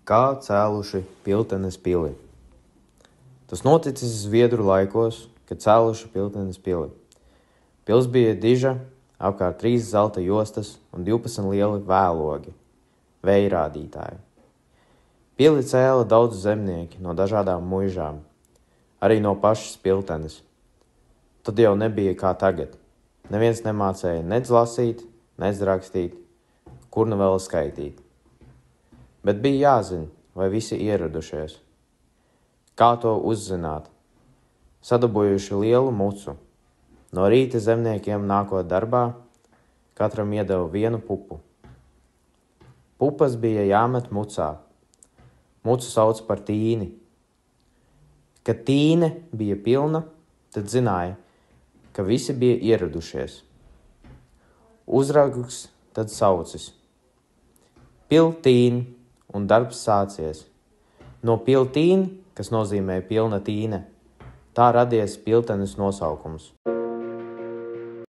Kā cēluši Piltenes pili. Tas noticis Zviedru laikos, kad cēluši Piltenes pili. Pils bija diža, apkārt 3 zelta jostas un 12 lieli vēlogi, vējrādītāji. Pili cēla daudz zemnieki no dažādām muižām, arī no pašas Piltenes. Tad jau nebija kā tagad. Neviens nemācēja nec lasīt, nec rakstīt, kur nu vēl skaitīt. Bet bija jāzina, vai visi ieradušies. Kā to uzzināt? Sadabūjuši lielu mucu. No rīta zemniekiem nākot darbā, katram iedeva 1 pupu. Pupas bija jāmet mucā. Mucu sauc par tīni. Kad tīne bija pilna, tad zināja, ka visi bija ieradušies. Uzraugs tad saucis: Piltīni, un darbs sācies. No piltīni, kas nozīmē pilna tīne, tā radies Piltenes nosaukums.